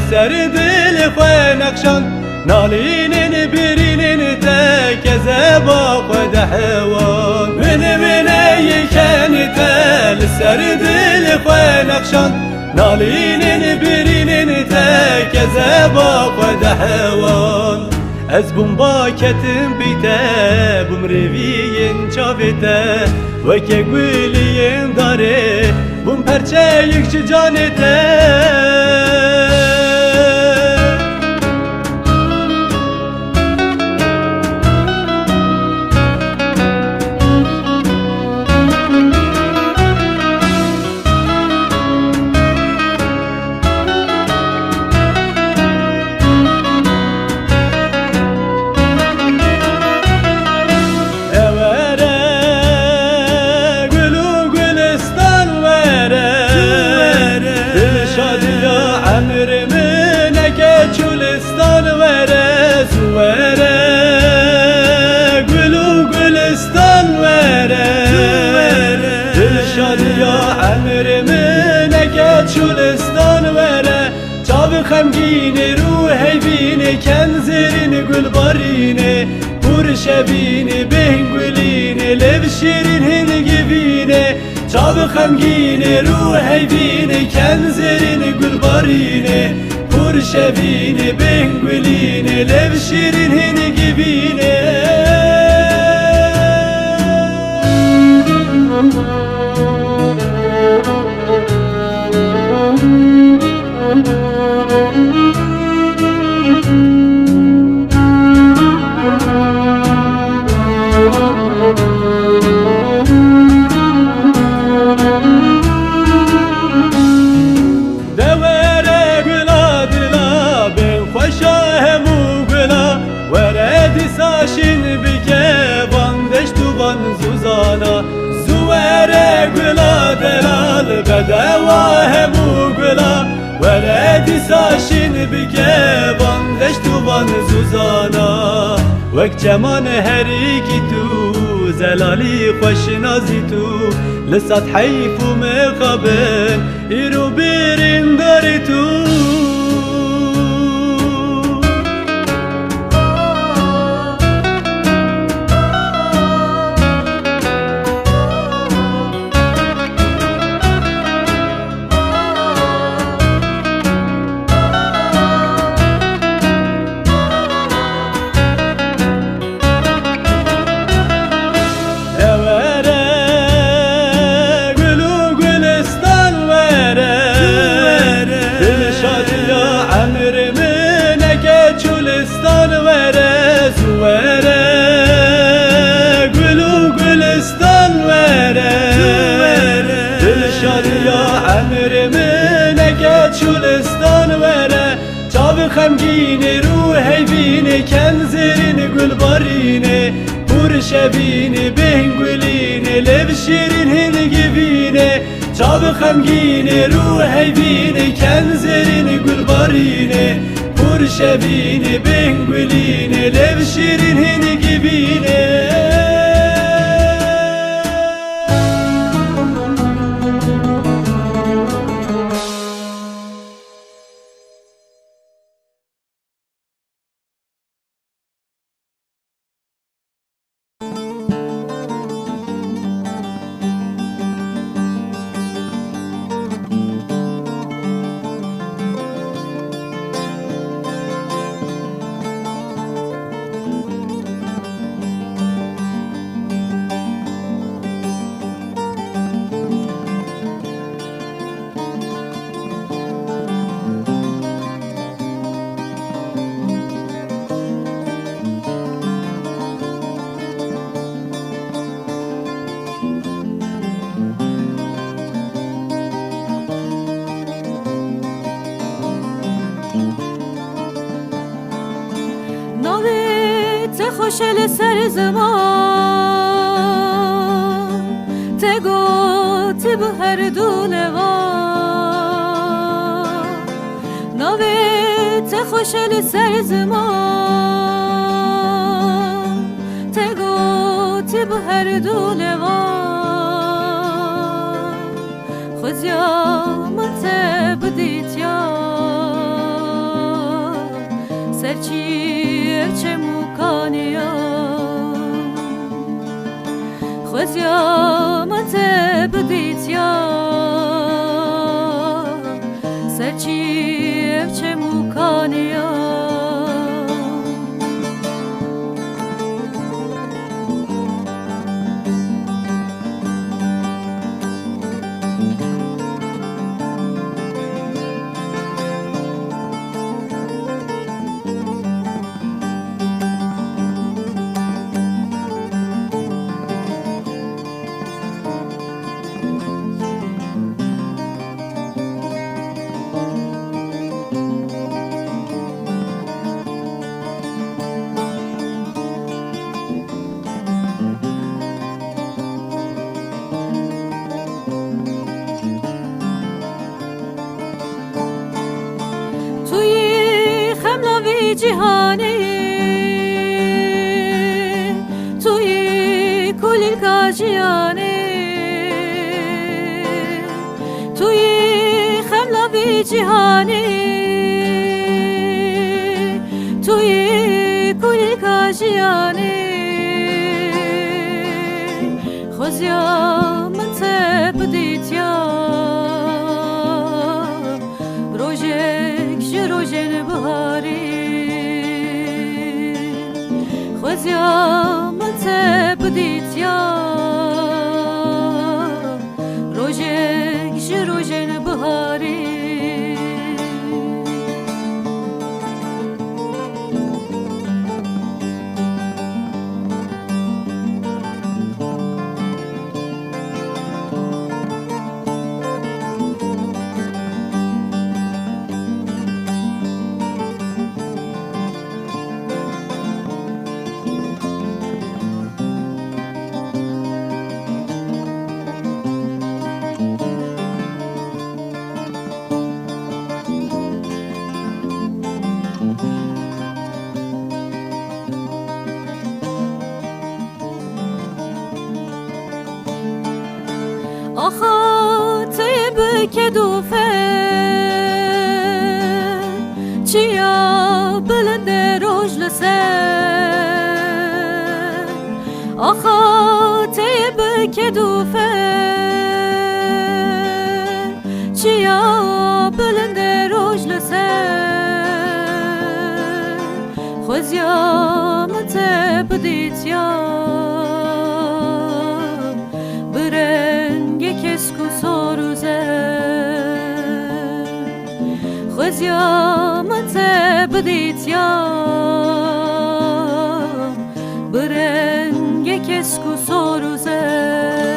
سردل خوانكشان نالين برين تكذبا قد حوان من اي كان تال سردل خوانكشان نالين برين تكذبا قد حوان از باكتم بيتا بمروين شافتا وكي قولين داري بم پرچه یک جانتا خمگین روحی بینه کنزرین گل بارینه پر شبینه بهنگولینه لب شیرین هنگی بینه چاب خمگین روحی بینه کنزرین گل بارینه پر شبینه بهنگولینه لب شیرین هنگی بینه بدواه موغلا ولدي ساشين بجبان دشتو بان زوزانا وك جمان هريكي تو زلالي خوش نازي تو لسات حيف ومقابل إيرو بيرين داري تو خمگین روحی بینه کنزرین گل بارینه پر شبینه بهنگولینه لب شیرین هنگی بینه چاب خمگین روحی بینه کنزرین گل بارینه پر شبینه بهنگولینه لب شیرین هنگی بینه خوش لسر زمان تگوتی به هر دولوان نویت خوش لسر زمان تگوتی به هر دولوان خزیا من تبدیت یا سرچی چه مکانیا خزیا من تبدیت یا سرچی چه مکانیا جهانی توی کل کاجیانی توی خملوی جهانی توی کل کاجیانی خزیا من تبدیت یا روزک روزن بهاری خزیا من تبدیت یا روزک روزن بهاری آخا تیب که دوفه چیا بلند روش لسر آخا تیب که دوفه چیا بلند روش لسر خزیا من تبدیت یا کسکو سروزه خزیا من تبدیت یا برنگ کسکو سروزه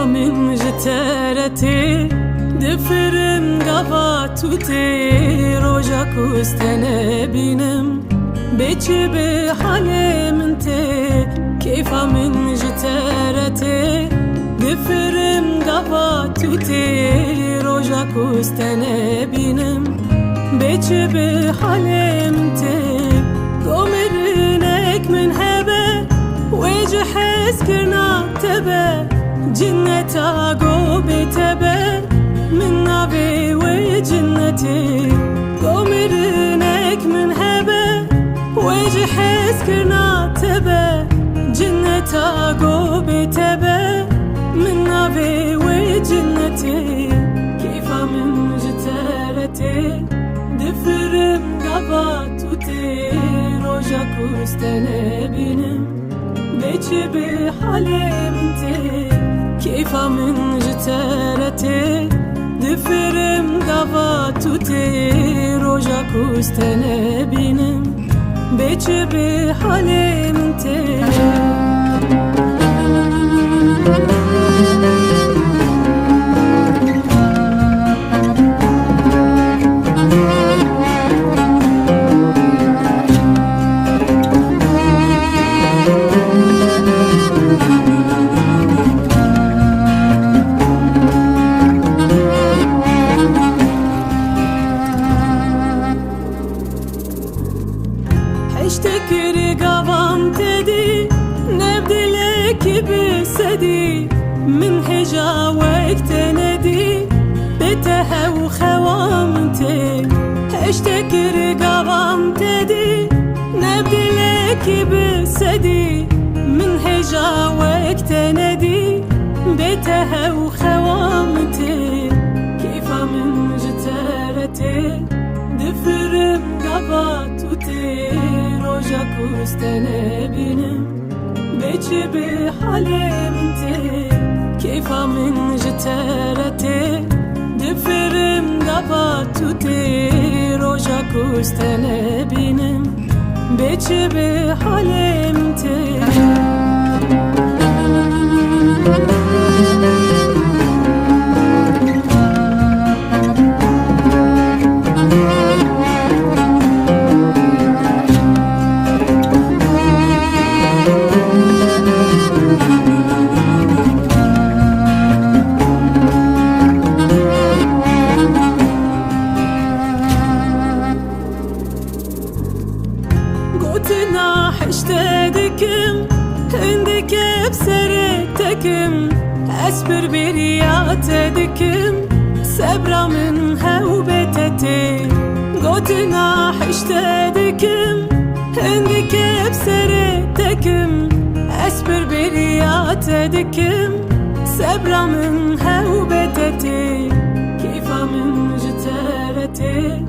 من جترتي دفرم قفاتوتي روجا كوستنا بينم بيتشي بحالي منتي كيف من جترتي دفرم قفاتوتي روجا كوستنا بينم بيتشي بحالي منتي قومرنك من هبه ويجي حس كرنا تبه جنة قوبي تبه من نبي وجنتي قومرنك من هبه ويجي حس كرنا تبه جنة قوبي تبه من نبي وجنتي كيف من جترتي دفرم قباتوتي roja kustene binem beçi be halem te keyfa min jiterete difirim gava tute roja kustene binem beçi be halem te اشتكري قوام تدي نبدلك بسدي من هجا وقت ندي بتها وخوامتي اشتكري قوام تدي نبدلك بسدي من هجا وقت ندي بتها وخوامتي كيف من جتارتي دفرم قباتوتي roja kustene binem beçi be halem te keyfa min jiterete difirim gavatute roja kustene binem beçi be halem te قوتنا حشتدكم عندك بسرتكم أسبر برياتدكم سبرا من هوبتتي قوتنا حشتدكم عندك بسرتكم أسبر برياتدكم سبرا من هوبتتي كيف من جتارتي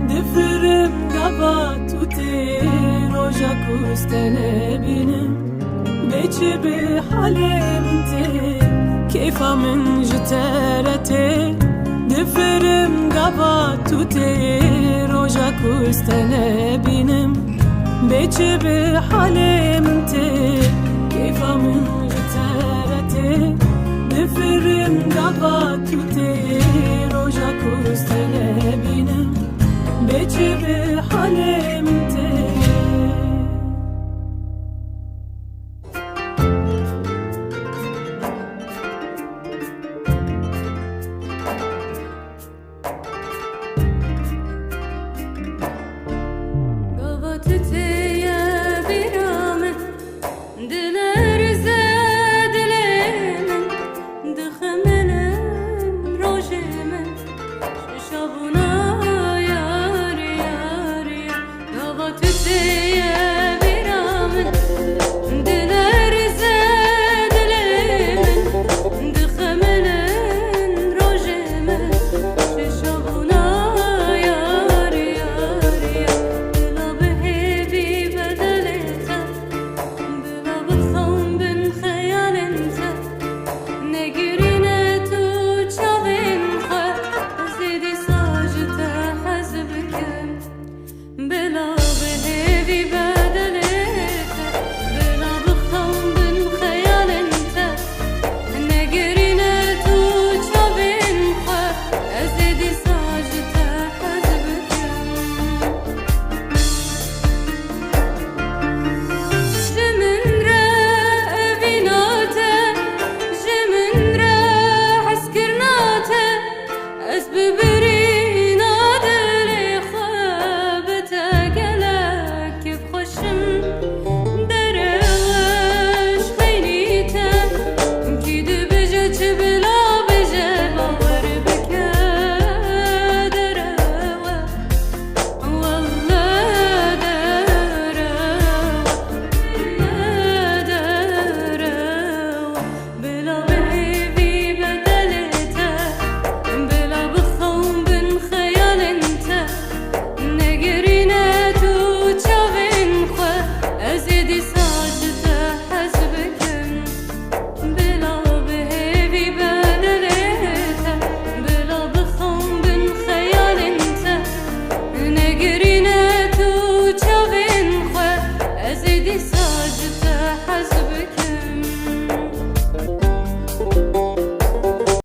دفرم قباتوتي roja kustene binem beçi be halem te keyfa min jiterete difirim gavatute roja kustene binem beçi be halem te keyfa min jiterete difirim gavatute roja kustene binem beçi be